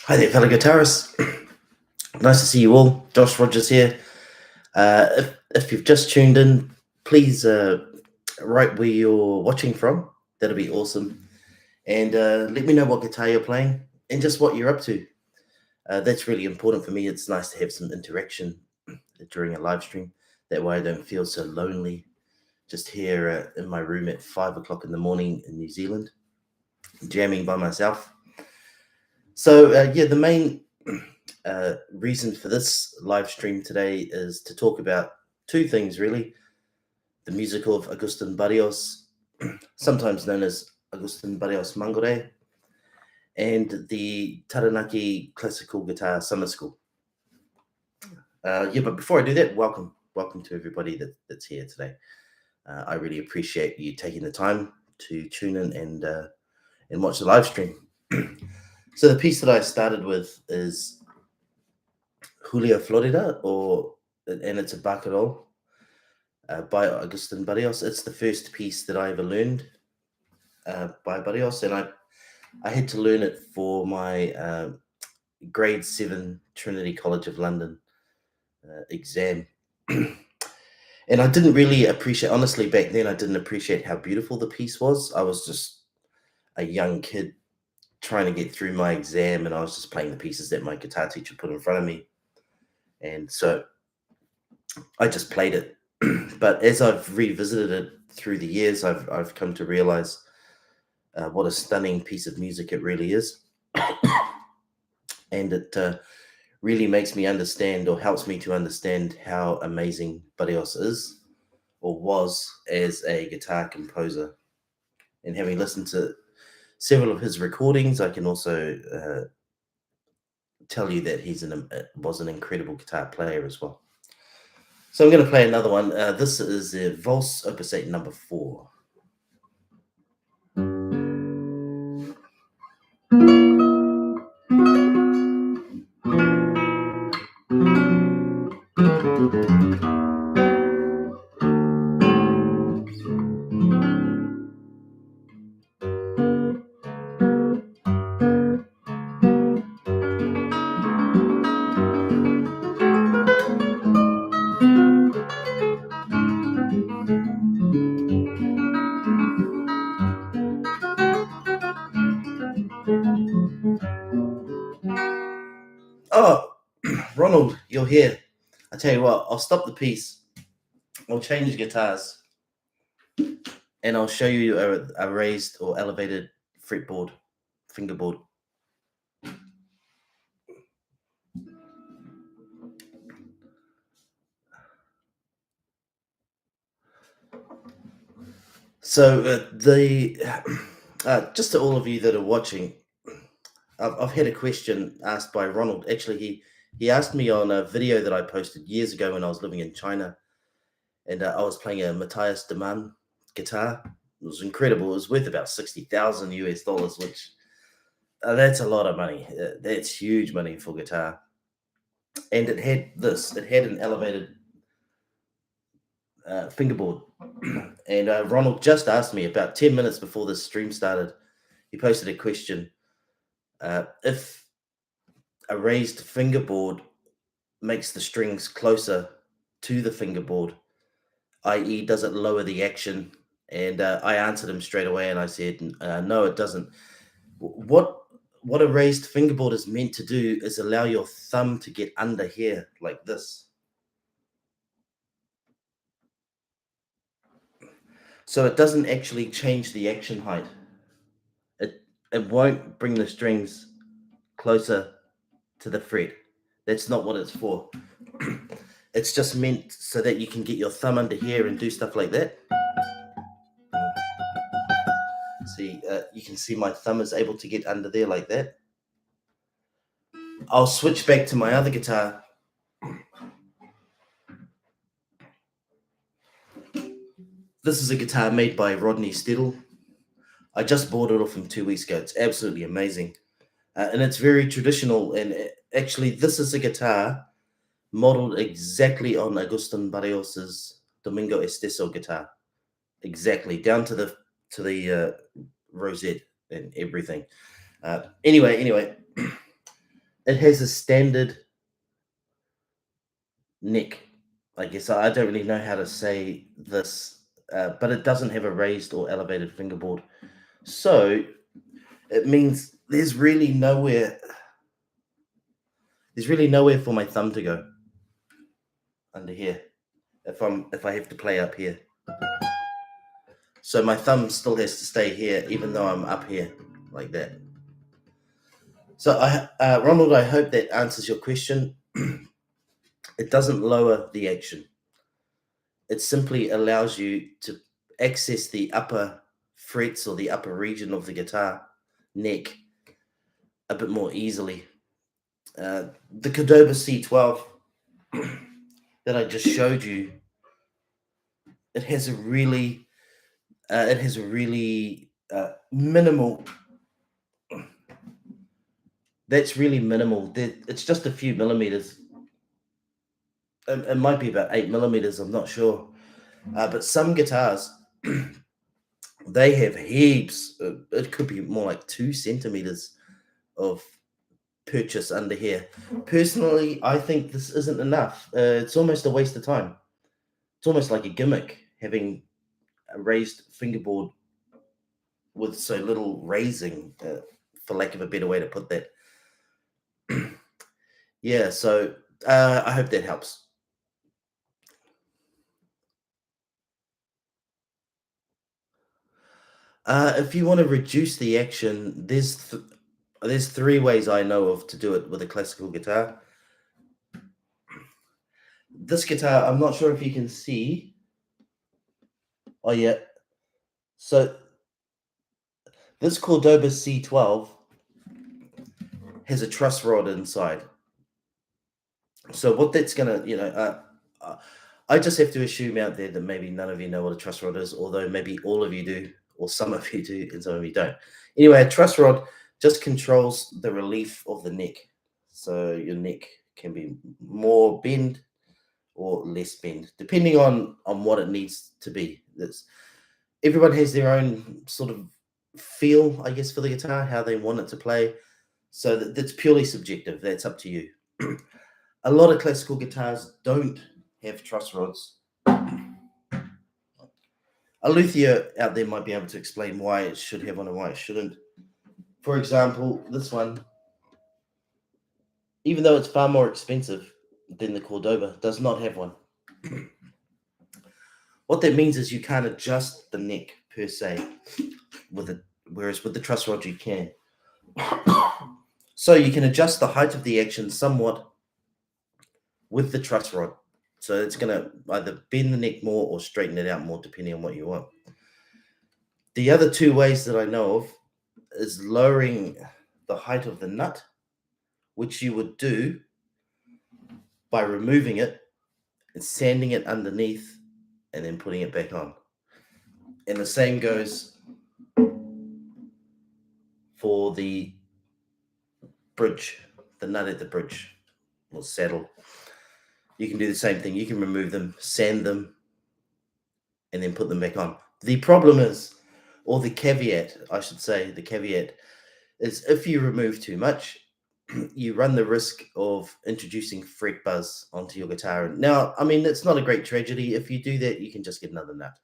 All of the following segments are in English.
Hi there, fellow guitarists. Nice to see you all. Josh Rogers here. If you've just tuned in, please write where you're watching from. That'll be awesome. And let me know what guitar you're playing and just what you're up to. That's really important for me. It's nice to have some interaction during a live stream. That way I don't feel so lonely just here in my room at 5 o'clock in the morning in New Zealand, jamming by myself. So, yeah, the main reason for this live stream today is to talk about two things really: the music of Agustin Barrios, sometimes known as Agustin Barrios Mangore, and the Taranaki Classical Guitar Summer School. Yeah, but before I do that, welcome to everybody that's here today. I really appreciate you taking the time to tune in and watch the live stream. So the piece that I started with is Julia Florida, and it's a barcarolle by Agustin Barrios. It's the first piece that I ever learned by Barrios, and I had to learn it for my grade 7 Trinity College of London exam. And I didn't really appreciate, honestly, back then, I didn't appreciate how beautiful the piece was. I was just a young kid trying to get through my exam, and I was just playing the pieces that my guitar teacher put in front of me. And so I just played it. But as I've revisited it through the years, I've come to realize what a stunning piece of music it really is. And it really makes me understand, or helps me to understand, how amazing Barrios is or was as a guitar composer. And having listened to several of his recordings, I can also tell you that was an incredible guitar player as well. So I'm going to play another one. This is the Valse Opus 8 number 4. Oh, Ronald, you're here. I tell you what, I'll stop the piece. I'll change guitars, and I'll show you a raised or elevated fretboard, fingerboard. So just to all of you that are watching, I've had a question asked by Ronald. Actually, he asked me on a video that I posted years ago when I was living in China, and I was playing a Matthias Demann guitar. It was incredible. It was worth about 60,000 US dollars, which that's a lot of money. That's huge money for guitar. And it had this. It had an elevated fingerboard. And Ronald just asked me about 10 minutes before this stream started. He posted a question: if a raised fingerboard makes the strings closer to the fingerboard, i.e., does it lower the action? And I answered him straight away, and I said, no, it doesn't. What a raised fingerboard is meant to do is allow your thumb to get under here like this. So it doesn't actually change the action height. It won't bring the strings closer to the fret. That's not what it's for. It's just meant so that you can get your thumb under here and do stuff like that. See, you can see my thumb is able to get under there like that. I'll switch back to my other guitar. This is a guitar made by Rodney Steddle. I just bought it off him 2 weeks ago. It's absolutely amazing. And it's very traditional. And actually, this is a guitar modeled exactly on Agustin Barrios's Domingo Esteso guitar. Exactly, down to the rosette and everything. Anyway, it has a standard neck. I guess I don't really know how to say this, but it doesn't have a raised or elevated fingerboard. So it means there's really nowhere for my thumb to go under here if I have to play up here. So my thumb still has to stay here, even though I'm up here like that. So Ronald, I hope that answers your question. It doesn't lower the action. It simply allows you to access the upper frets or the upper region of the guitar neck a bit more easily. The Cordoba C12 that I just showed you, it has a really minimal. That's really minimal. It's just a few millimeters. It might be about 8 millimeters. I'm not sure. But some guitars, they have heaps. It could be more like 2 centimeters of purchase under here. Personally, I think this isn't enough. It's almost a waste of time. It's almost like a gimmick having a raised fingerboard with so little raising, for lack of a better way to put that. Yeah, so I hope that helps. If you want to reduce the action, there's three ways I know of to do it with a classical guitar. This guitar, I'm not sure if you can see. Oh yeah. So this Cordoba C12 has a truss rod inside. So what that's gonna, I just have to assume out there that maybe none of you know what a truss rod is, although maybe all of you do, or some of you do, and some of you don't. Anyway, a truss rod just controls the relief of the neck. So your neck can be more bend or less bend, depending on what it needs to be. Everyone has their own sort of feel, I guess, for the guitar, how they want it to play. So that's purely subjective. That's up to you. A lot of classical guitars don't have truss rods. A luthier out there might be able to explain why it should have one and why it shouldn't. For example, this one, even though it's far more expensive than the Cordoba, does not have one. What that means is you can't adjust the neck per se with it, whereas with the truss rod you can. So you can adjust the height of the action somewhat with the truss rod. So it's going to either bend the neck more or straighten it out more, depending on what you want. The other two ways that I know of is lowering the height of the nut, which you would do by removing it and sanding it underneath and then putting it back on. And the same goes for the bridge, the nut at the bridge or saddle. You can do the same thing. You can remove them, sand them, and then put them back on. The problem is, or the caveat, I should say, the caveat is if you remove too much, you run the risk of introducing fret buzz onto your guitar. Now, I mean, it's not a great tragedy. If you do that, you can just get another nut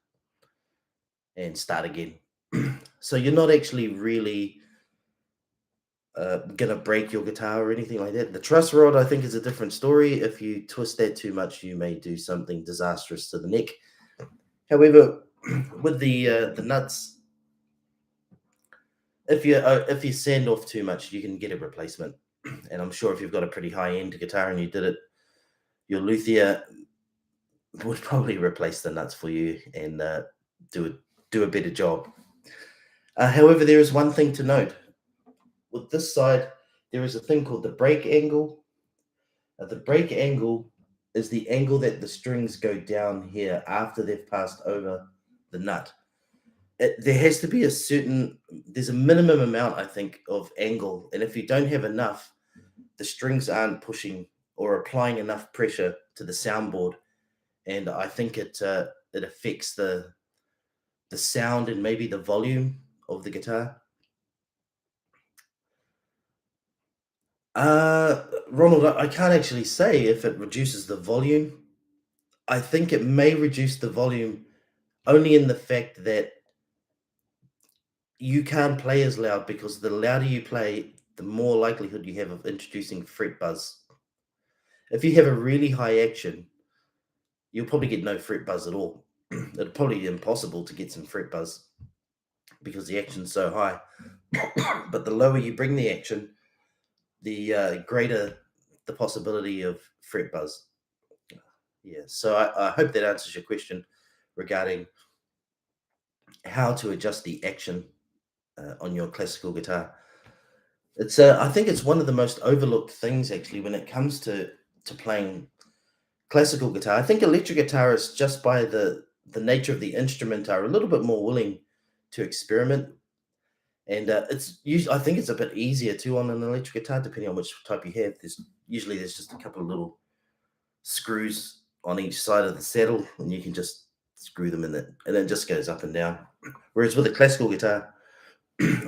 and start again. So you're not actually really gonna break your guitar or anything like that. The truss rod, I think, is a different story. If you twist that too much, you may do something disastrous to the neck. However, with the nuts, if you sand off too much, you can get a replacement. And I'm sure if you've got a pretty high end guitar and you did it, your luthier would probably replace the nuts for you and do a better job. However, there is one thing to note. With this side, there is a thing called the break angle. The break angle is the angle that the strings go down here after they've passed over the nut. There has to be there's a minimum amount, I think, of angle. And if you don't have enough, the strings aren't pushing or applying enough pressure to the soundboard. And I think it affects the sound and maybe the volume of the guitar. Ronald, I can't actually say if it reduces the volume. I think it may reduce the volume only in the fact that you can't play as loud because the louder you play, the more likelihood you have of introducing fret buzz. If you have a really high action, you'll probably get no fret buzz at all. It'll probably be impossible to get some fret buzz because the action's so high. But the lower you bring the action, the greater the possibility of fret buzz. Yeah, so I hope that answers your question regarding how to adjust the action on your classical guitar. It's I think it's one of the most overlooked things actually when it comes to playing classical guitar. I think electric guitarists, just by the nature of the instrument, are a little bit more willing to experiment, and it's usually I think it's a bit easier too on an electric guitar, depending on which type you have. There's just a couple of little screws on each side of the saddle, and you can just screw them in it, and it just goes up and down. Whereas with a classical guitar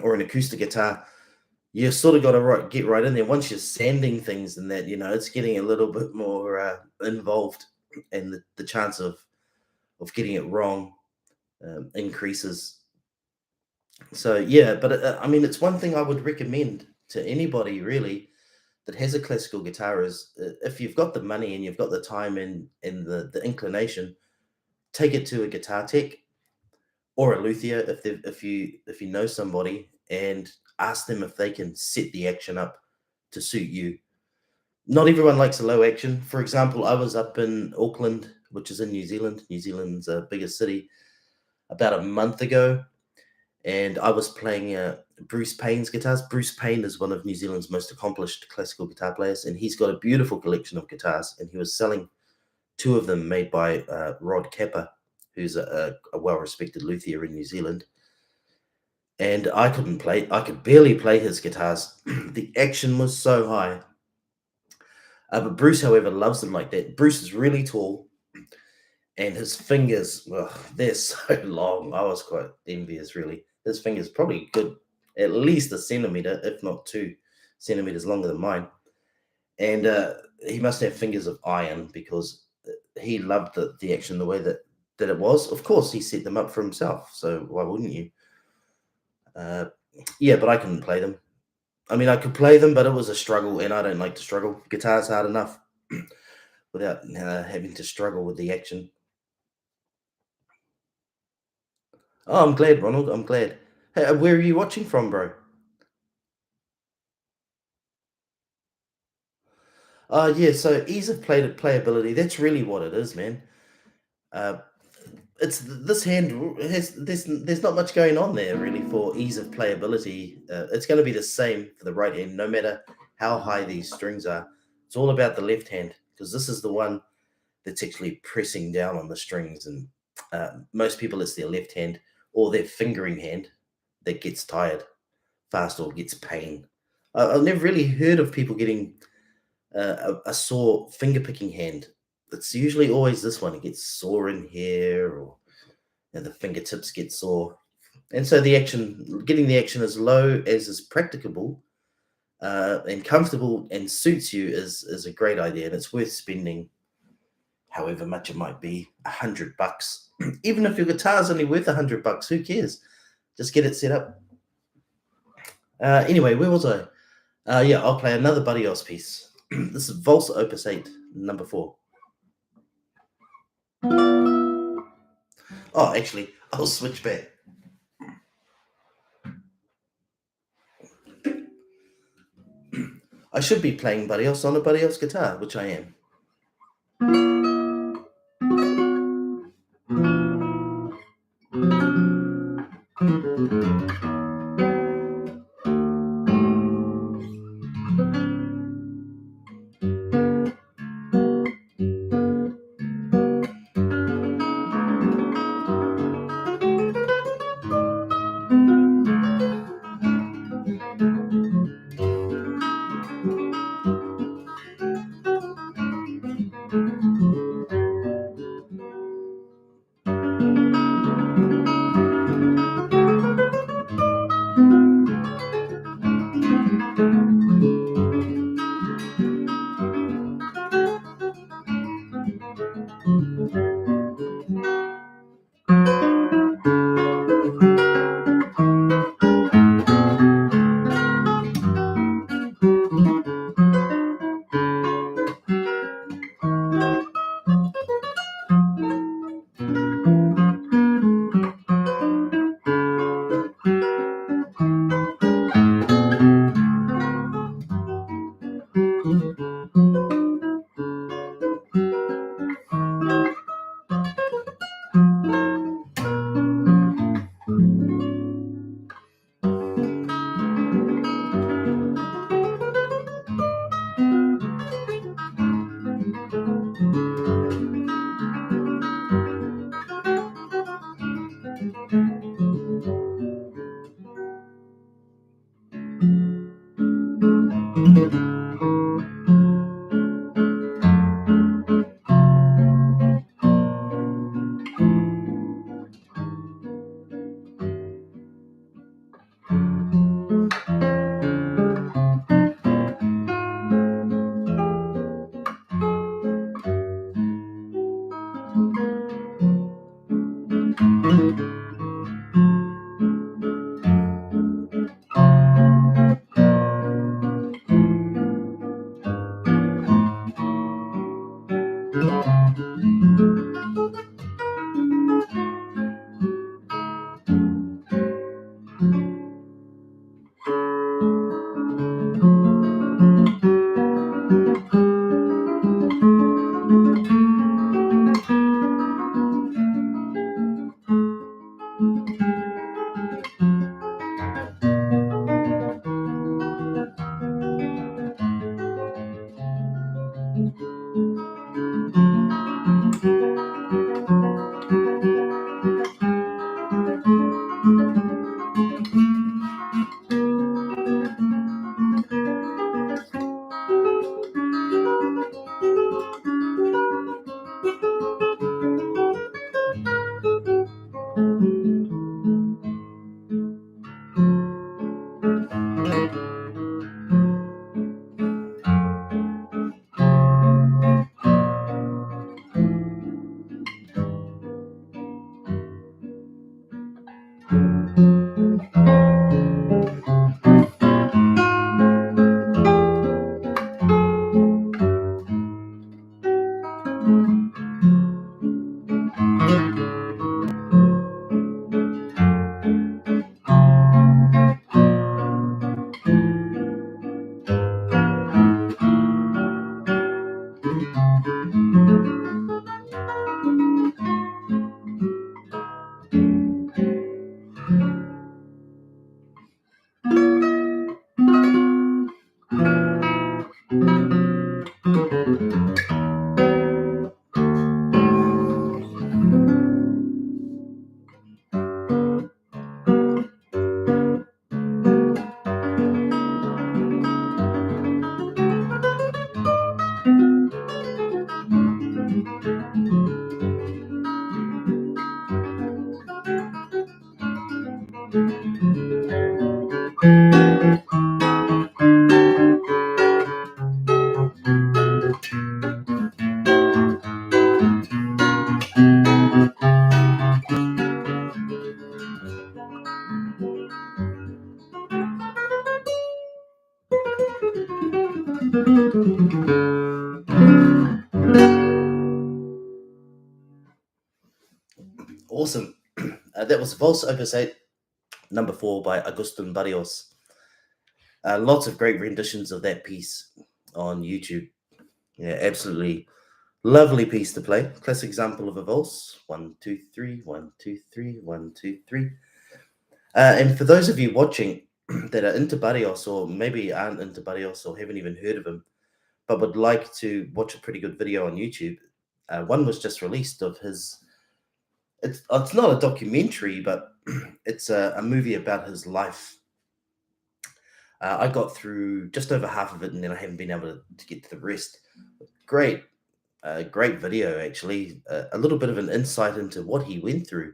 or an acoustic guitar, you sort of got to get right in there. Once you're sanding things and that, it's getting a little bit more involved, and the chance of getting it wrong increases. So yeah, but I mean, it's one thing I would recommend to anybody really that has a classical guitar is if you've got the money and you've got the time and the inclination, take it to a guitar tech or a luthier if you know somebody, and ask them if they can set the action up to suit you. Not everyone likes a low action. For example, I was up in Auckland, which is in New Zealand's biggest city, about a month ago, and I was playing Bruce Payne's guitars. Bruce Payne is one of New Zealand's most accomplished classical guitar players, and he's got a beautiful collection of guitars, and he was selling two of them made by Rod Kappa, who's a well-respected luthier in New Zealand. And I could barely play his guitars. The action was so high. But Bruce, however, loves them like that. Bruce is really tall, and his fingers, well, they're so long. I was quite envious, really. His fingers probably good, at least a centimeter, if not 2 centimeters longer than mine. And he must have fingers of iron because he loved the action the way that it was. Of course, he set them up for himself, so why wouldn't you? Uh, yeah, but I couldn't play them. I mean, I could play them, but it was a struggle, and I don't like to struggle. Guitar's hard enough without having to struggle with the action. Oh, I'm glad, Ronald. I'm glad. Hey, where are you watching from, bro? Yeah. So ease of playability. That's really what it is, man. Uh, it's this hand has there's not much going on there really for ease of playability. It's going to be the same for the right hand, no matter how high these strings are. It's all about the left hand because this is the one that's actually pressing down on the strings, and most people it's their left hand or their fingering hand that gets tired fast or gets pain. I've never really heard of people getting a sore finger picking hand. It's usually always this one. It gets sore in here, or the fingertips get sore. And so getting the action as low as is practicable and comfortable and suits you is a great idea, and it's worth spending however much it might be, $100. Even if your guitar's only worth $100, who cares? Just get it set up. Anyway, where was I? Yeah, I'll play another Barrios piece. This is Valsa Opus 8, number 4. Oh, actually, I'll switch back. I should be playing Barrios on a Barrios guitar, which I am. Awesome. That was Vals Opus 8, number 4 by Agustin Barrios. Lots of great renditions of that piece on YouTube. Yeah, absolutely lovely piece to play. Classic example of a valse. 1, 2, 3, 1, 2, 3, 1, 2, 3. And for those of you watching that are into Barrios, or maybe aren't into Barrios or haven't even heard of him, but would like to watch a pretty good video on YouTube, one was just released of his. It's not a documentary, but it's a movie about his life. I got through just over half of it, and then I haven't been able to get to the rest. Great, great video actually. A little bit of an insight into what he went through.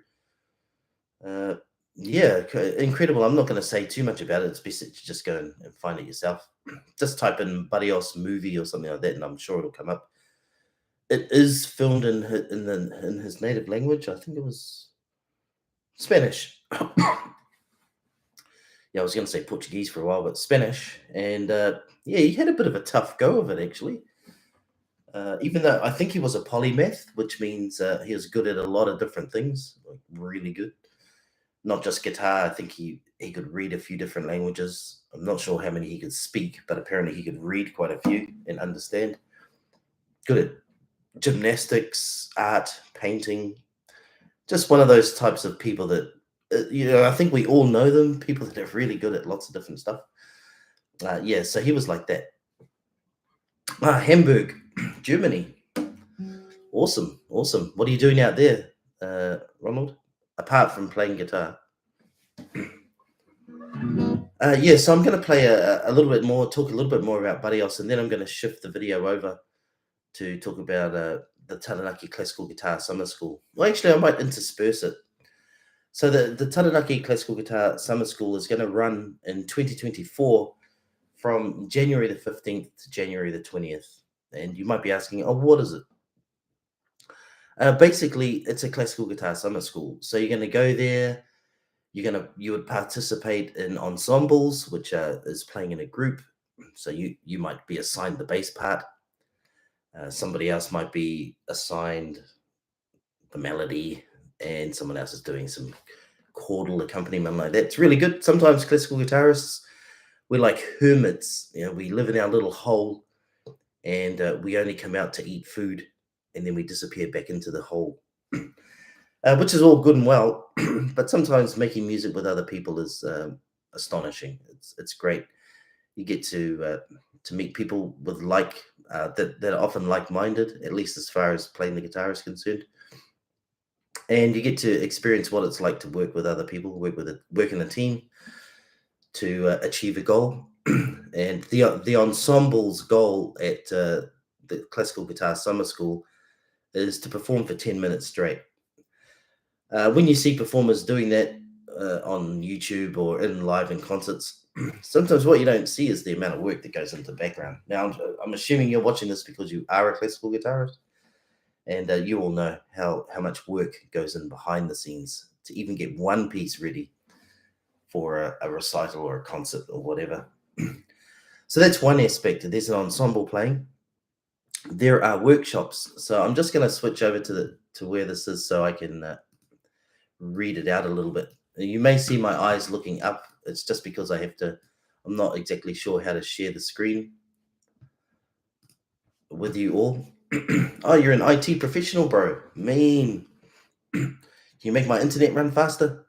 Yeah, incredible. I'm not going to say too much about it. It's best that you just go and find it yourself. Just type in Barrios movie or something like that, and I'm sure it'll come up. It is filmed in his native language. I think it was Spanish. Yeah, I was going to say Portuguese for a while, but Spanish. And yeah, he had a bit of a tough go of it, actually. Even though I think he was a polymath, which means he was good at a lot of different things, like really good. Not just guitar. I think he could read a few different languages. I'm not sure how many he could speak, but apparently he could read quite a few and understand. Good at gymnastics, art, painting. Just one of those types of people that I think we all know them. People that are really good at lots of different stuff. Yeah, so he was like that. Hamburg, Germany. Awesome, awesome. What are you doing out there, Ronald? Apart from playing guitar. Yeah, so I'm going to play a little bit more, talk a little bit more about Barrios, and then I'm going to shift the video over to talk about the Taranaki Classical Guitar Summer School. Well, actually, I might intersperse it. So the Taranaki Classical Guitar Summer School is going to run in 2024 from January the 15th to January the 20th. And you might be asking, oh, what is it? Basically, it's a classical guitar summer school. So you're going to go there. You would participate in ensembles, which is playing in a group. So you might be assigned the bass part. Somebody else might be assigned the melody, and someone else is doing some chordal accompaniment like that. It's really good. Sometimes classical guitarists, we're like hermits. We live in our little hole, and we only come out to eat food, and then we disappear back into the hole. Which is all good and well, but sometimes making music with other people is astonishing. It's great. You get to meet people with that are often like-minded, at least as far as playing the guitar is concerned, and you get to experience what it's like to work with other people, work in a team to achieve a goal. And the ensemble's goal at the Classical Guitar Summer School is to perform for 10 minutes straight. When you see performers doing that on YouTube or in concerts, sometimes what you don't see is the amount of work that goes into the background. Now, I'm assuming you're watching this because you are a classical guitarist, and you all know how much work goes in behind the scenes to even get one piece ready for a recital or a concert or whatever. So that's one aspect. There's an ensemble playing. There are workshops. So I'm just going to switch over to where this is so I can read it out a little bit. You may see my eyes looking up. It's just because I'm not exactly sure how to share the screen with you all. Oh, you're an IT professional, bro. Mean. Can you make my internet run faster?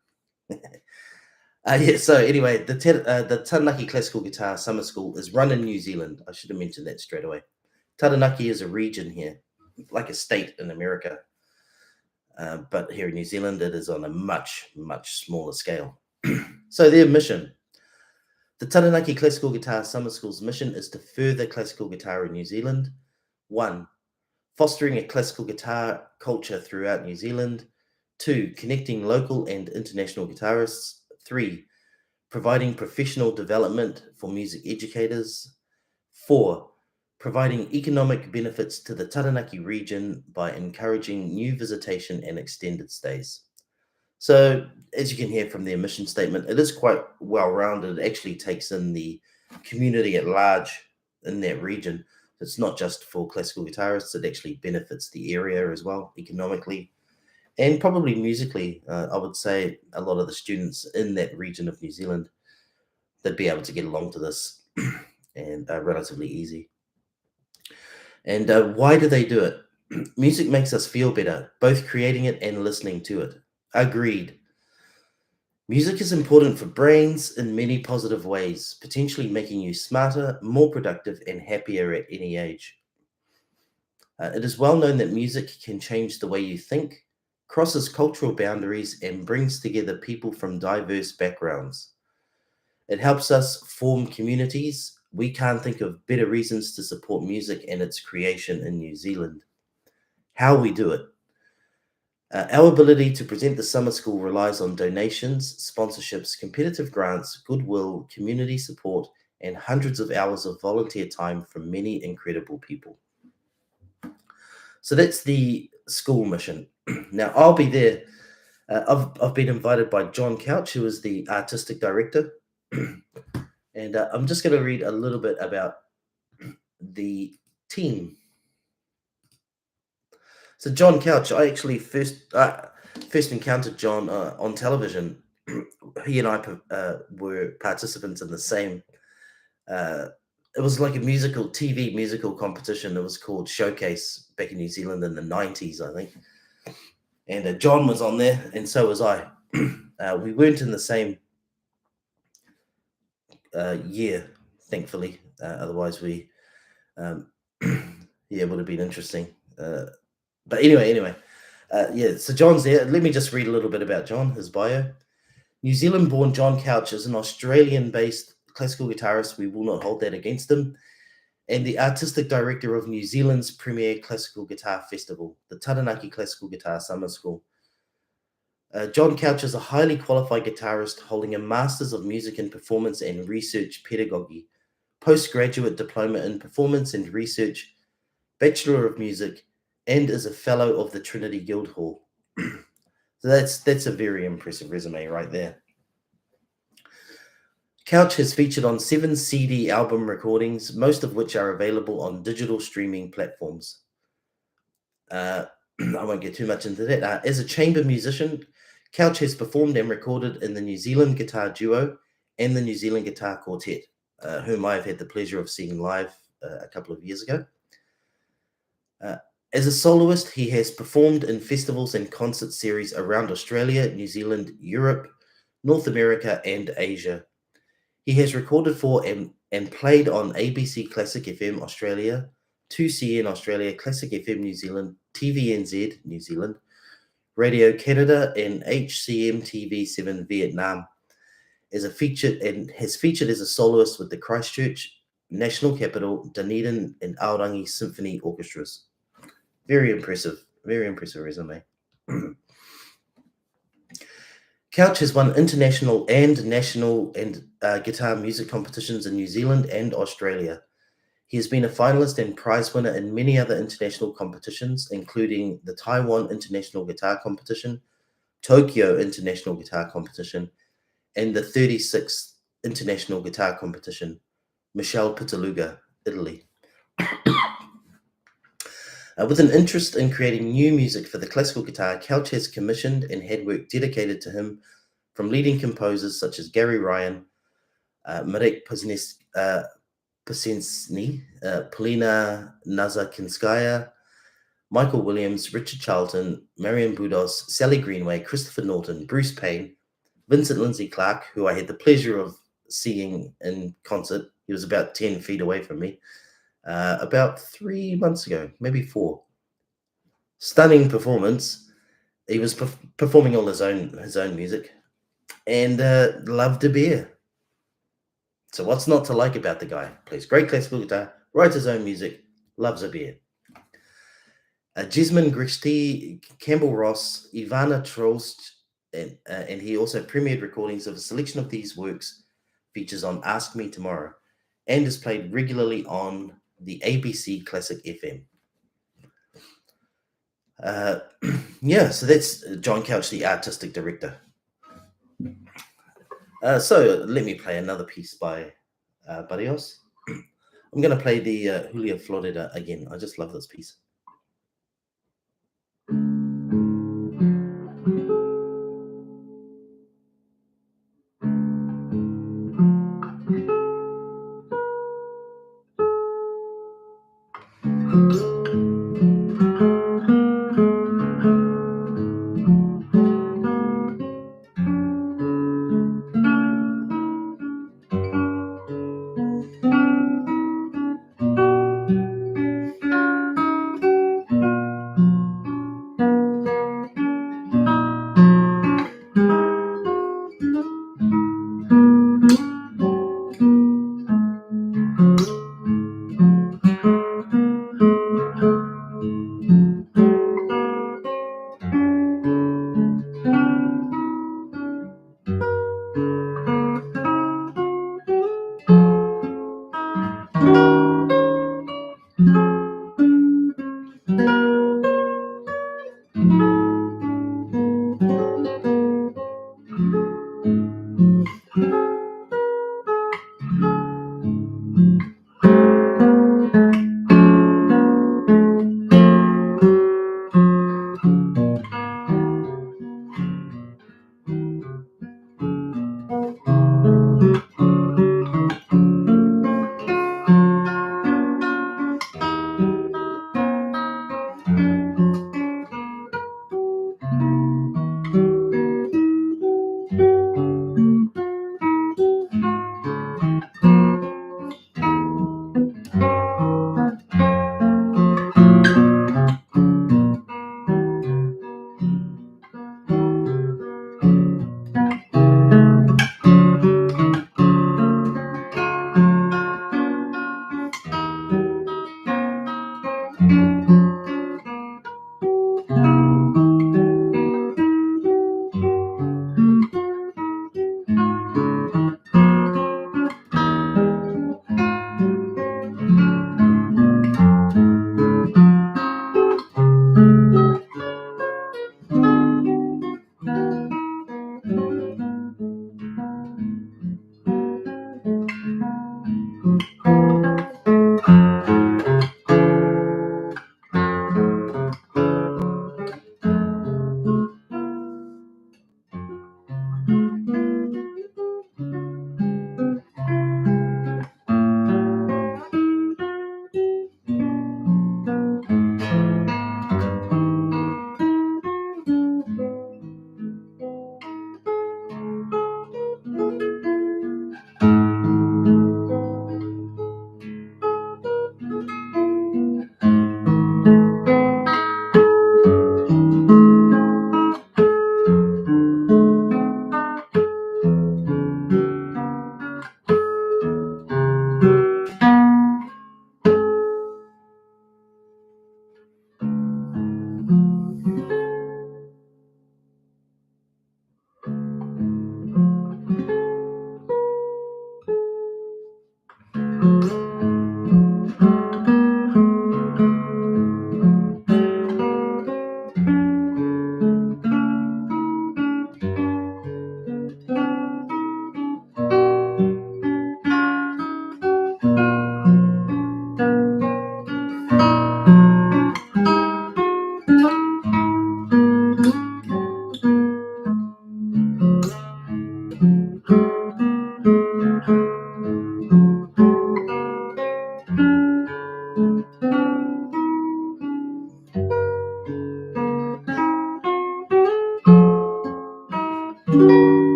Yeah, so anyway, the Taranaki Classical Guitar Summer School is run in New Zealand. I should have mentioned that straight away. Taranaki is a region here, like a state in America. But here in New Zealand, it is on a much, much smaller scale. So their mission. The Taranaki Classical Guitar Summer School's mission is to further classical guitar in New Zealand. 1. Fostering a classical guitar culture throughout New Zealand. 2. Connecting local and international guitarists. 3. Providing professional development for music educators. 4. Providing economic benefits to the Taranaki region by encouraging new visitation and extended stays. So, as you can hear from their mission statement, it is quite well-rounded. It actually takes in the community at large in that region. It's not just for classical guitarists, it actually benefits the area as well, economically and probably musically. I would say a lot of the students in that region of New Zealand, they'd be able to get along to this and relatively easy. And why do they do it? Music makes us feel better, both creating it and listening to it. Agreed. Music is important for brains in many positive ways, potentially making you smarter, more productive, and happier at any age. It is well known that music can change the way you think, crosses cultural boundaries, and brings together people from diverse backgrounds. It helps us form communities. We can't think of better reasons to support music and its creation in New Zealand. How we do it. Our ability to present the summer school relies on donations, sponsorships, competitive grants, goodwill, community support, and hundreds of hours of volunteer time from many incredible people. So that's the school mission. Now, I'll be there. I've been invited by John Couch, who is the artistic director. And I'm just going to read a little bit about the team. So John Couch, I actually first encountered John on television. He and I were participants in the same. It was like a TV musical competition. It was called Showcase back in New Zealand in the 90s, I think. And John was on there, and so was I. We weren't in the same year, thankfully. Otherwise, we, yeah, it would have been interesting. But anyway, yeah. So John's there. Let me just read a little bit about John, his bio. New Zealand born John Couch is an Australian based classical guitarist. We will not hold that against him. And the artistic director of New Zealand's premier classical guitar festival, the Taranaki Classical Guitar Summer School. John Couch is a highly qualified guitarist holding a Masters of Music in Performance and Research Pedagogy, postgraduate diploma in Performance and Research, Bachelor of Music, and is a fellow of the Trinity Guildhall. So that's a very impressive resume right there. Couch has featured on 7 CD album recordings, most of which are available on digital streaming platforms. I won't get too much into that. As a chamber musician, Couch has performed and recorded in the New Zealand Guitar Duo and the New Zealand Guitar Quartet, whom I've had the pleasure of seeing live a couple of years ago. As a soloist, he has performed in festivals and concert series around Australia, New Zealand, Europe, North America, and Asia. He has recorded for and played on ABC Classic FM Australia, 2CN Australia, Classic FM New Zealand, TVNZ New Zealand, Radio Canada, and HCM TV7 Vietnam. Has featured as a soloist with the Christchurch, National Capital, Dunedin, and Aorangi Symphony Orchestras. Very impressive resume. Couch has won international and national and guitar music competitions in New Zealand and Australia. He has been a finalist and prize winner in many other international competitions, including the Taiwan International Guitar Competition, Tokyo International Guitar Competition, and the 36th International Guitar Competition, Michele Pittaluga, Italy. With an interest in creating new music for the classical guitar, Couch has commissioned and had work dedicated to him from leading composers such as Gary Ryan, Marek Posensny, Polina Nazakinskaya, Michael Williams, Richard Charlton, Marion Budos, Sally Greenway, Christopher Norton, Bruce Payne, Vincent Lindsay Clark, who I had the pleasure of seeing in concert. He was about 10 feet away from me. About 3 months ago, maybe 4. Stunning performance. He was performing all his own music, and loved a beer. So what's not to like about the guy? Plays great classical guitar, writes his own music, loves a beer. Jasmine Grishti, Campbell Ross, Ivana Trost, and he also premiered recordings of a selection of these works, features on Ask Me Tomorrow, and is played regularly on the ABC Classic FM. So that's John Couch, the artistic director. So let me play another piece by Barrios. I'm going to play the Julia Florida again. I just love this piece.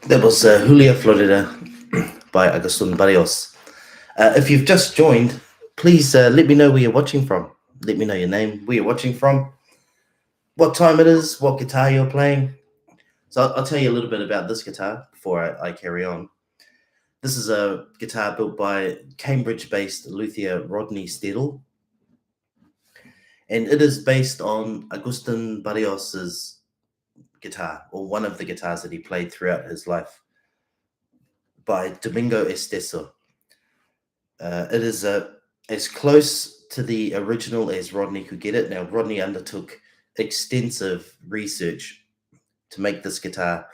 That was Julia Florida by Agustin Barrios. If you've just joined, please let me know where you're watching from. Let me know your name, where you're watching from, what time it is, what guitar you're playing. So I'll tell you a little bit about this guitar before I carry on. This is a guitar built by Cambridge-based luthier Rodney Steedle, and it is based on Agustin Barrios's guitar, or one of the guitars that he played throughout his life, by Domingo Esteso. It is as close to the original as Rodney could get it. Now, Rodney undertook extensive research to make this guitar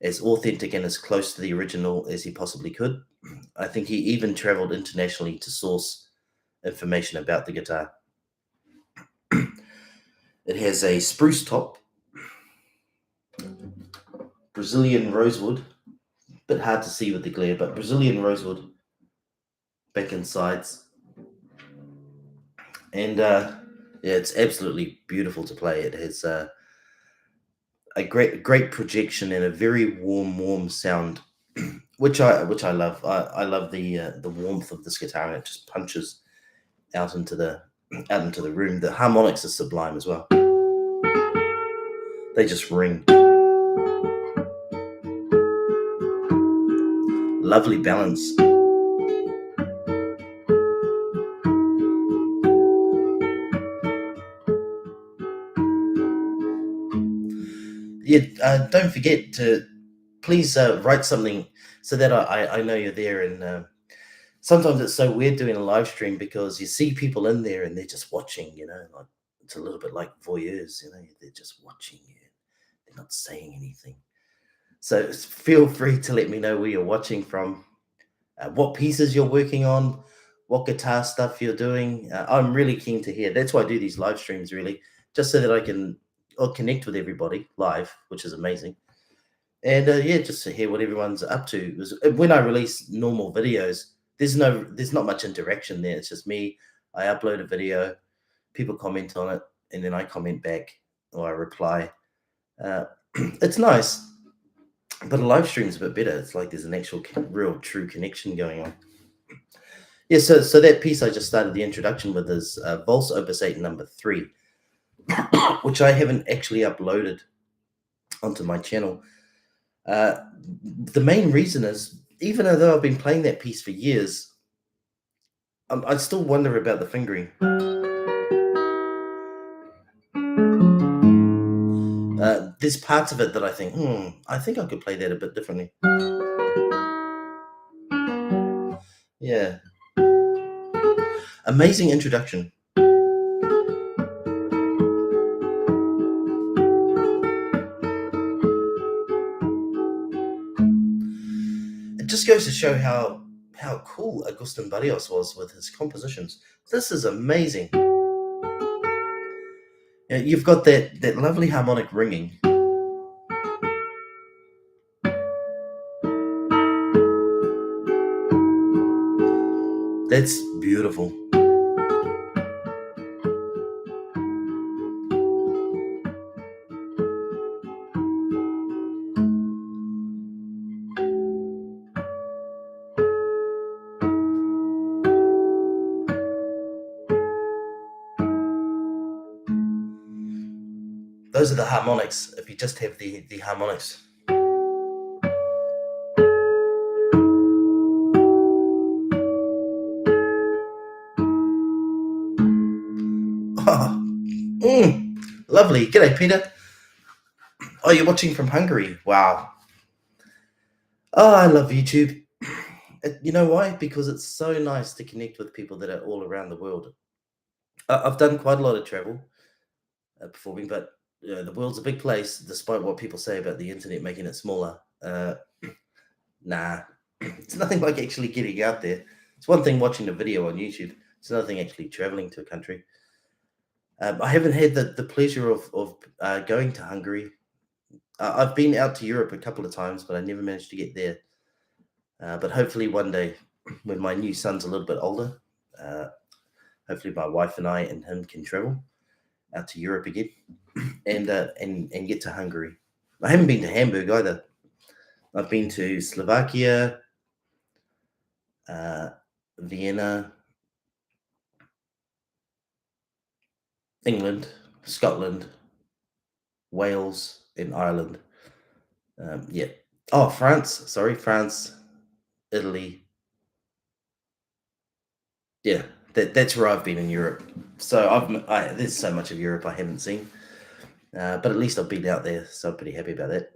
as authentic and as close to the original as he possibly could. I think he even traveled internationally to source information about the guitar. It has a spruce top, Brazilian rosewood, bit hard to see with the glare, but Brazilian rosewood back and sides. And yeah, it's absolutely beautiful to play. It has a great projection and a very warm sound, which I love. I love the warmth of this guitar, and it just punches out into the room. The harmonics are sublime as well. They just ring. Lovely balance. Yeah, don't forget to please write something so that I know you're there. And sometimes it's so weird doing a live stream because you see people in there and they're just watching, like it's a little bit like voyeurs, they're just watching you. They're not saying anything. So feel free to let me know where you're watching from, what pieces you're working on, what guitar stuff you're doing. I'm really keen to hear. That's why I do these live streams, really, just so that I can connect with everybody live, which is amazing. And yeah, just to hear what everyone's up to. When I release normal videos, there's not much interaction there. It's just me. I upload a video, people comment on it, and then I comment back or I reply. It's nice, but a live stream's a bit better. It's like there's an actual real true connection going on. Yeah, so that piece I just started the introduction with is Valse Opus 8 number 3, which I haven't actually uploaded onto my channel. The main reason is, even though I've been playing that piece for years, I still wonder about the fingering. There's parts of it that I think, I think I could play that a bit differently. Yeah. Amazing introduction. It just goes to show how cool Agustin Barrios was with his compositions. This is amazing. You've got that lovely harmonic ringing. That's beautiful. Those are the harmonics. If you just have the harmonics. Oh, lovely. G'day, Peter. Oh, you're watching from Hungary. Wow. Oh, I love YouTube. You know why? Because it's so nice to connect with people that are all around the world. I've done quite a lot of travel performing, but the world's a big place, despite what people say about the internet making it smaller. Nah, it's nothing like actually getting out there. It's one thing watching a video on YouTube. It's another thing actually traveling to a country. I haven't had the pleasure of going to Hungary. I've been out to Europe a couple of times, but I never managed to get there. But hopefully one day, when my new son's a little bit older, hopefully my wife and I and him can travel out to Europe again and get to Hungary. I haven't been to Hamburg either. I've been to Slovakia, uh, Vienna, England, Scotland, Wales, and Ireland. Yeah. Oh, France. Sorry, France, Italy. Yeah, that's where I've been in Europe. So there's so much of Europe I haven't seen, but at least I've been out there, so I'm pretty happy about that.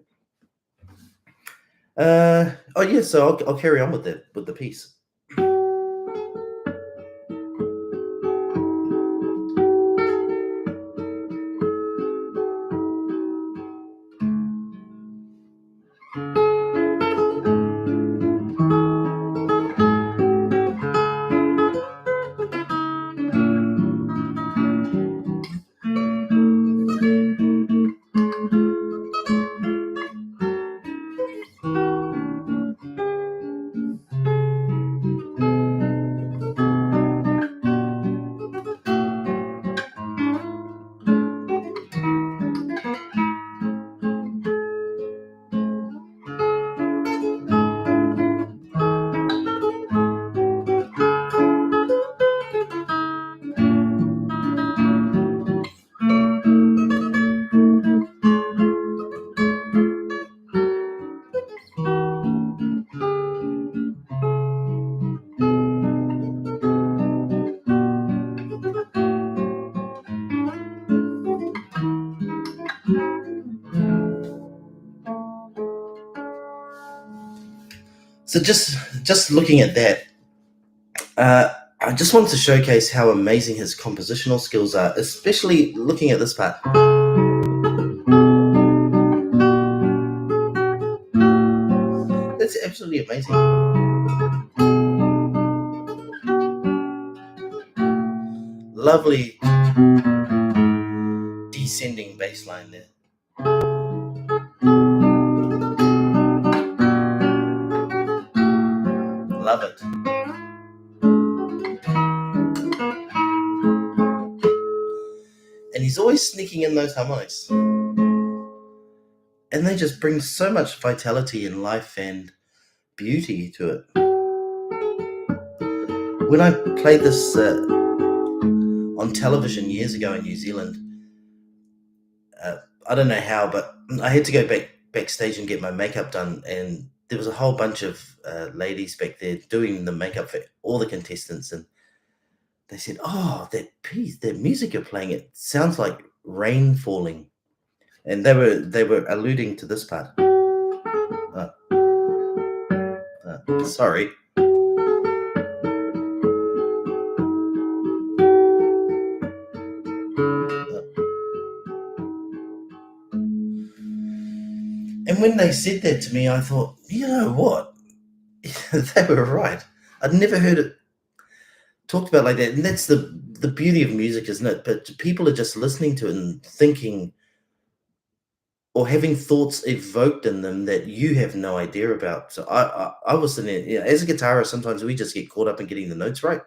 Oh yeah, so I'll carry on with the piece. So just looking at that, I just wanted to showcase how amazing his compositional skills are, especially looking at this part. It's absolutely amazing. Lovely descending bass line there. Love it. And he's always sneaking in those harmonics. And they just bring so much vitality and life and beauty to it. When I played this on television years ago in New Zealand, I don't know how, but I had to go backstage and get my makeup done, and there was a whole bunch of ladies back there doing the makeup for all the contestants, and they said, "Oh, that piece, that music you're playing, it sounds like rain falling," and they were alluding to this part. Sorry. And when they said that to me, I thought, you know what? They were right. I'd never heard it talked about like that, and that's the beauty of music, isn't it? But people are just listening to it and thinking or having thoughts evoked in them that you have no idea about. So I was sitting there, as a guitarist, sometimes we just get caught up in getting the notes right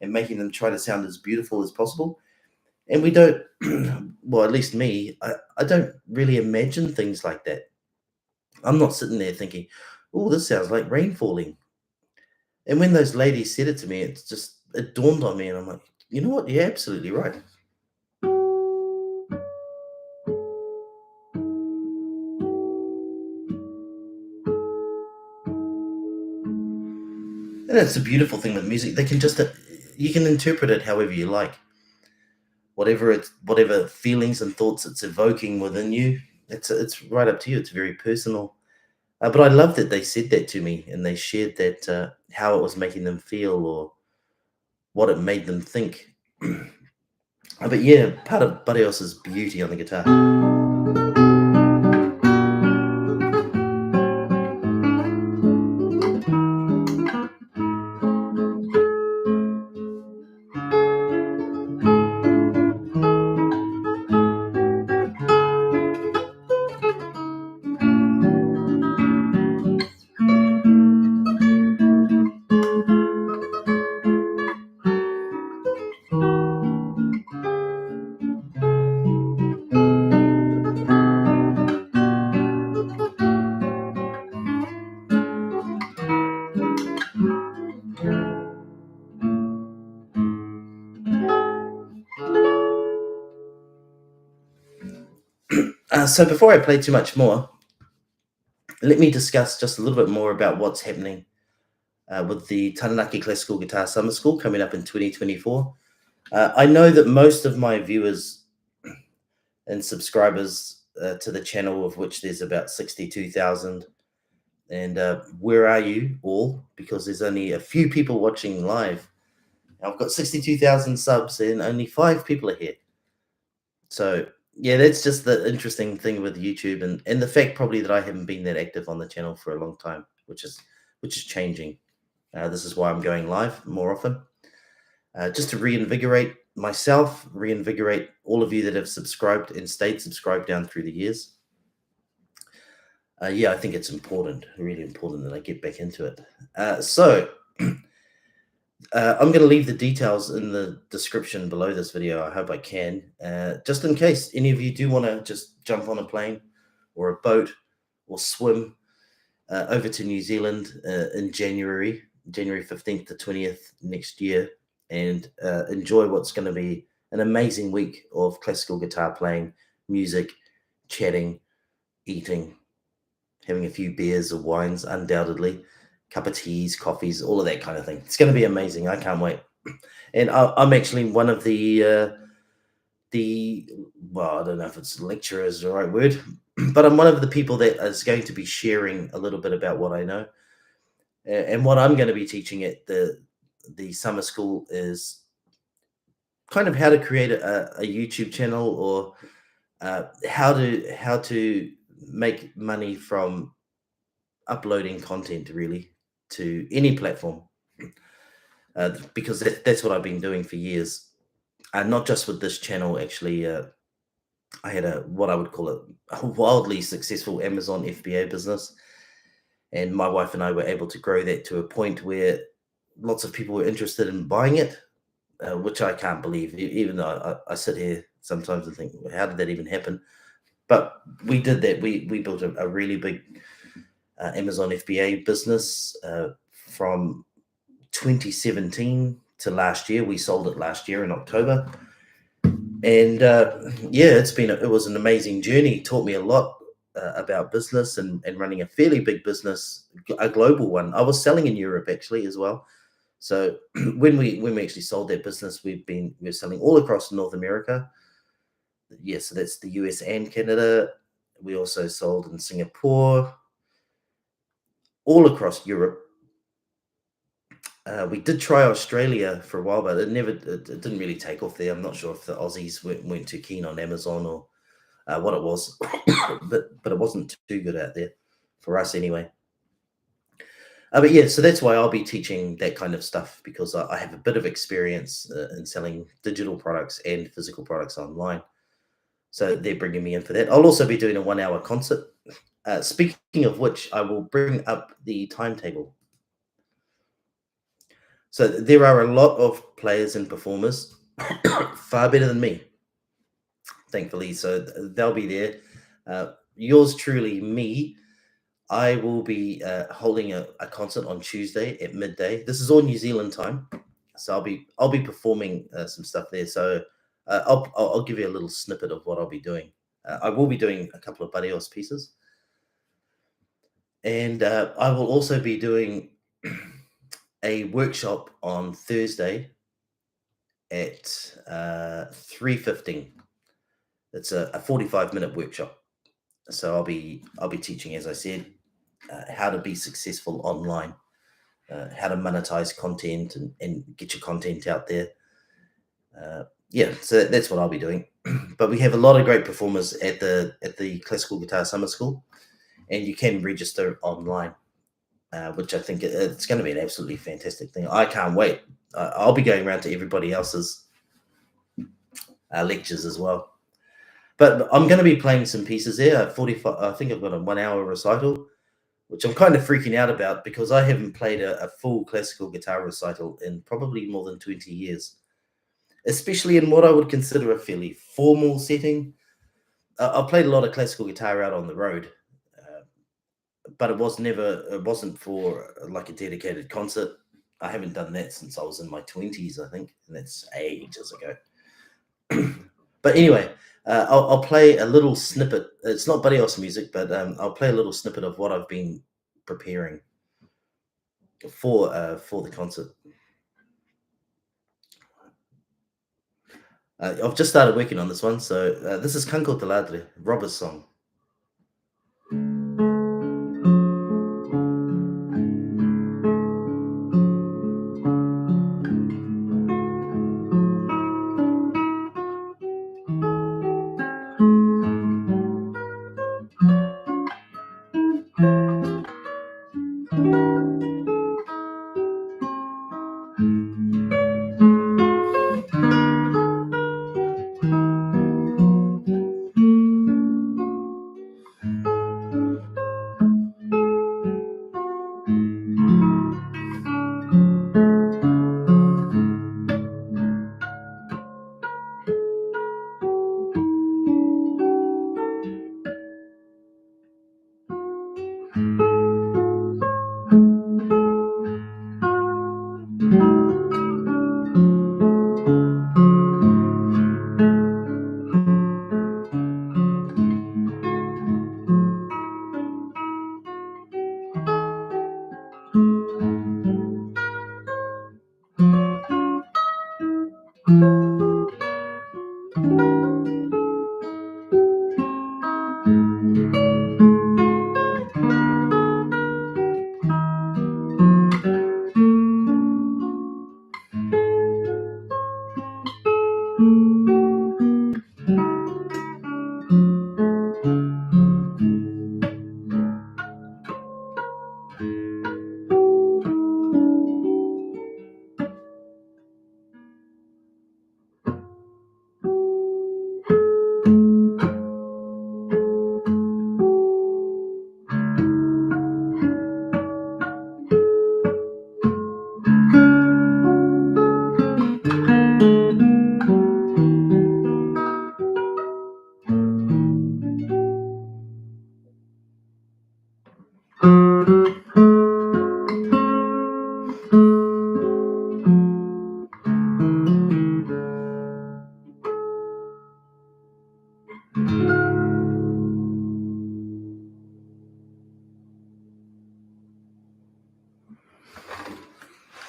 and making them try to sound as beautiful as possible. And we don't, well, at least me, I don't really imagine things like that. I'm not sitting there thinking, oh, this sounds like rain falling. And when those ladies said it to me, it dawned on me, and I'm like, you know what? You're absolutely right. And that's the beautiful thing with music. They can just you can interpret it however you like. Whatever feelings and thoughts it's evoking within you, it's right up to you. It's very personal. But I love that they said that to me and they shared that how it was making them feel or what it made them think. But yeah, part of Barrios' beauty on the guitar. So before I play too much more, let me discuss just a little bit more about what's happening with the Taranaki Classical Guitar Summer School coming up in 2024. I know that most of my viewers and subscribers to the channel, of which there's about 62,000. And where are you all? Because there's only a few people watching live. I've got 62,000 subs and only 5 people are here. So yeah, that's just the interesting thing with YouTube, and the fact probably that I haven't been that active on the channel for a long time, which is changing. This is why I'm going live more often, just to reinvigorate myself, reinvigorate all of you that have subscribed and stayed subscribed down through the years. Yeah, I think it's important, really important that I get back into it. So I'm going to leave the details in the description below this video. I hope I can, just in case any of you do want to just jump on a plane or a boat or swim over to New Zealand in January 15th to 20th next year, and enjoy what's going to be an amazing week of classical guitar playing, music, chatting, eating, having a few beers or wines, undoubtedly, cup of teas, coffees, all of that kind of thing. It's going to be amazing. I can't wait. And I'm actually one of the well, I don't know if it's lecturer is the right word, but I'm one of the people that is going to be sharing a little bit about what I know. And what I'm going to be teaching at the summer school is kind of how to create a YouTube channel, or how to make money from uploading content, really, to any platform, because that's what I've been doing for years, and not just with this channel. Actually, I had what I would call a wildly successful Amazon FBA business, and my wife and I were able to grow that to a point where lots of people were interested in buying it, which I can't believe. Even though I sit here sometimes and think, how did that even happen? But we did that. We built a really big Amazon FBA business from 2017 to last year. We sold it last year in October, and yeah, it was an amazing journey. It taught me a lot about business and running a fairly big business, a global one. I was selling in Europe actually as well. So when we actually sold that business, we're selling all across North America. Yeah, so that's the US and Canada. We also sold in Singapore, all across Europe. We did try Australia for a while, but it didn't really take off there. I'm not sure if the Aussies weren't too keen on Amazon, or what it was, but it wasn't too good out there for us anyway. But yeah, so that's why I'll be teaching that kind of stuff, because I have a bit of experience in selling digital products and physical products online. So they're bringing me in for that. I'll also be doing a 1-hour concert. Speaking of which, I will bring up the timetable. So there are a lot of players and performers far better than me, thankfully. So they'll be there. Yours truly, me, I will be holding a concert on Tuesday at midday. This is all New Zealand time, so I'll be performing some stuff there. So I'll give you a little snippet of what I'll be doing. I will be doing a couple of Barrios pieces, and I will also be doing a workshop on Thursday at 3:15. It's a 45-minute workshop. So I'll be teaching, as I said, how to be successful online, how to monetize content and get your content out there. Yeah, so that's what I'll be doing. But we have a lot of great performers at the Classical Guitar Summer School, and you can register online, which I think it's going to be an absolutely fantastic thing. I can't wait. I'll be going around to everybody else's lectures as well. But I'm going to be playing some pieces there. 45. I think I've got a 1-hour recital, which I'm kind of freaking out about, because I haven't played a full classical guitar recital in probably more than 20 years, especially in what I would consider a fairly formal setting. I've played a lot of classical guitar out on the road, but it wasn't for like a dedicated concert. I haven't done that since I was in my 20s, I think, and that's ages ago. But anyway, I'll play a little snippet. It's not Barrios music, but I'll play a little snippet of what I've been preparing for the concert. I've just started working on this one, so this is Canco de Ladre, Robber's song.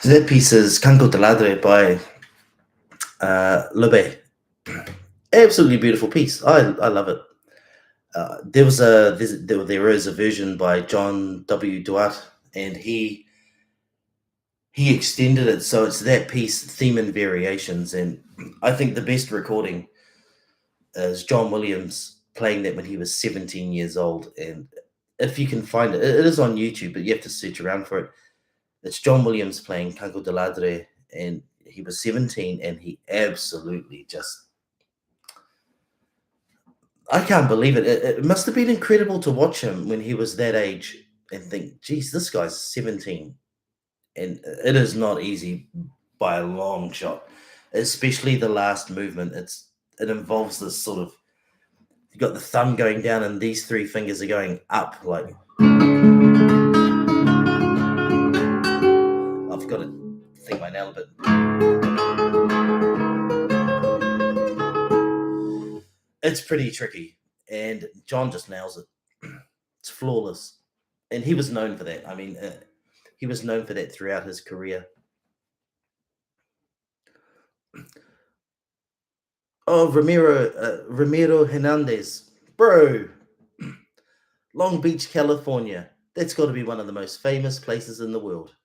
So that piece is Canco de Ladre by Lobe. Absolutely beautiful piece. I love it. There is a version by John W. Duarte, and he extended it, so it's that piece, theme and variations. And I think the best recording is John Williams playing that when he was 17 years old. And if you can find it, it is on YouTube, but you have to search around for it. It's John Williams playing Canco de Ladre, and he was 17, and he absolutely just, I can't believe it. It must have been incredible to watch him when he was that age and think, geez, this guy's 17. And it is not easy by a long shot, especially the last movement. It involves this sort of, you got the thumb going down and these three fingers are going up. Like, I've got to think my nail a bit. It's pretty tricky, and John just nails it. It's flawless, and he was known for that. I mean, he was known for that throughout his career. Oh, Ramiro Hernandez, bro, Long Beach, California. That's got to be one of the most famous places in the world.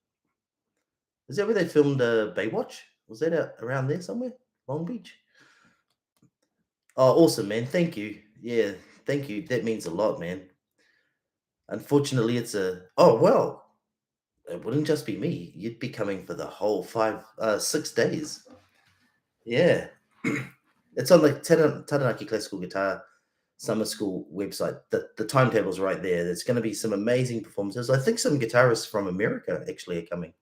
Is that where they filmed Baywatch? Was that around there somewhere? Long Beach. Oh, awesome, man! Thank you. Yeah, thank you. That means a lot, man. Unfortunately, it's a. Oh well, it wouldn't just be me. You'd be coming for the whole 6 days. Yeah. It's on the Taranaki Classical Guitar Summer School website. The timetable's right there. There's going to be some amazing performances. I think some guitarists from America actually are coming.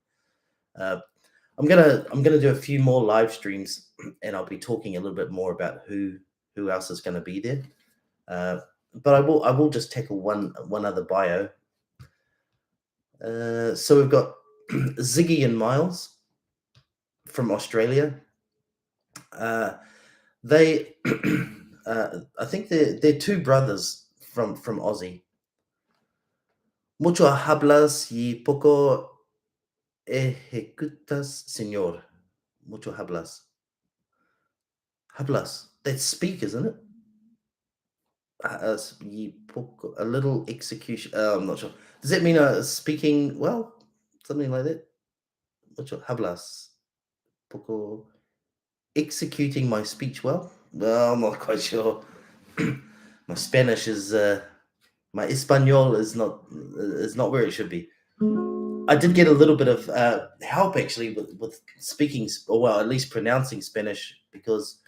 Uh, I'm gonna do a few more live streams, and I'll be talking a little bit more about who else is going to be there. But I will just tackle one other bio. So we've got Ziggy and Miles from Australia. They I think they're two brothers from Aussie. Mucho hablas y poco ejecutas, señor. Mucho hablas. Hablas. That's speak, isn't it? Y poco, a little execution. I'm not sure. Does that mean speaking well? Something like that? Mucho hablas. Poco executing my speech well? Well, I'm not quite sure. My Spanish is my Espanol is not where it should be. I did get a little bit of help actually with speaking, or well, at least pronouncing Spanish, because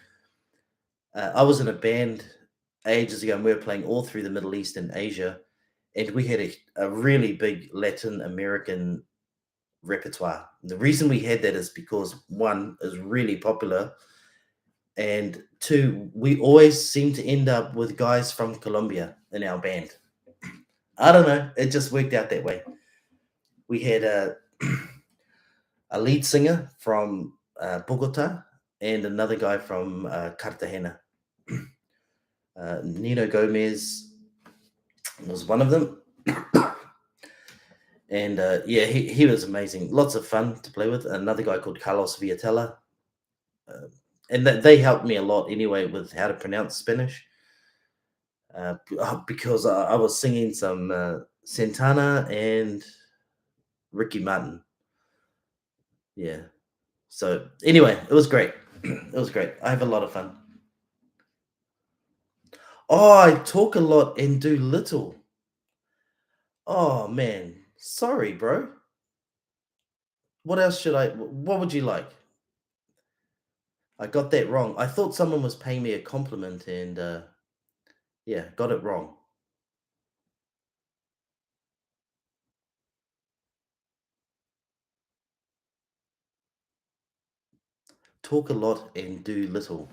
I was in a band ages ago and we were playing all through the Middle East and Asia, and we had a really big Latin American repertoire. The reason we had that is because one is really popular, and two, we always seem to end up with guys from Colombia in our band. I don't know, it just worked out that way. We had a lead singer from Bogota and another guy from Cartagena. Nino Gomez was one of them. And yeah, he was amazing. Lots of fun to play with. Another guy called Carlos Villatella. And they helped me a lot anyway with how to pronounce Spanish. Because I was singing some Santana and Ricky Martin. Yeah. So anyway, it was great. It was great. I have a lot of fun. Oh, I talk a lot and do little. Oh man, sorry, bro. What else should I? What would you like? I got that wrong. I thought someone was paying me a compliment, and yeah, got it wrong. Talk a lot and do little.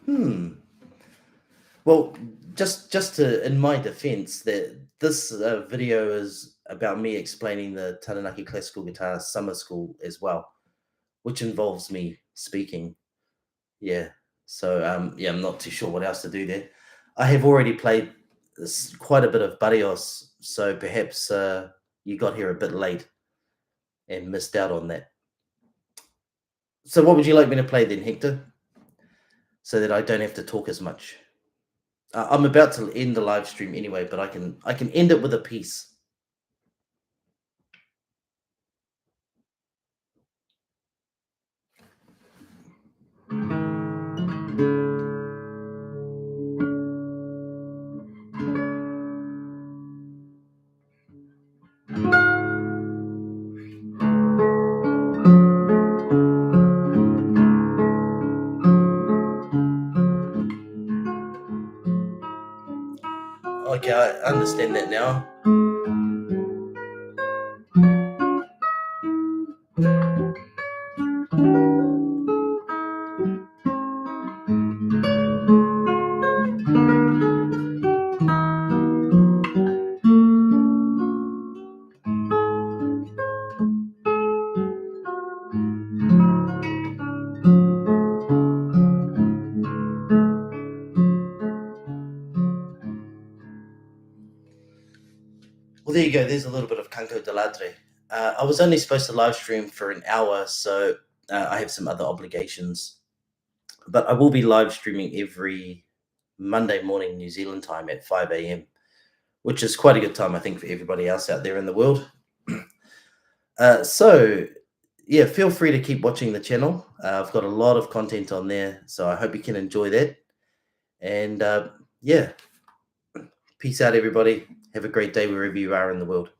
Hmm. Well, just to in my defense, that this video is about me explaining the Taranaki classical guitar summer school as well, which involves me speaking. Yeah. So yeah, I'm not too sure what else to do there. I have already played quite a bit of Barrios, so perhaps you got here a bit late and missed out on that. So what would you like me to play then, Hector? So that I don't have to talk as much. I'm about to end the live stream anyway, but I can end it with a piece. Okay, I understand that now. Well, there you go. There's a little bit of Canto de Ladre. I was only supposed to live stream for an hour, so I have some other obligations. But I will be live streaming every Monday morning New Zealand time at 5 a.m., which is quite a good time, I think, for everybody else out there in the world. So, yeah, feel free to keep watching the channel. I've got a lot of content on there, so I hope you can enjoy that. And yeah, peace out, everybody. Have a great day wherever you are in the world.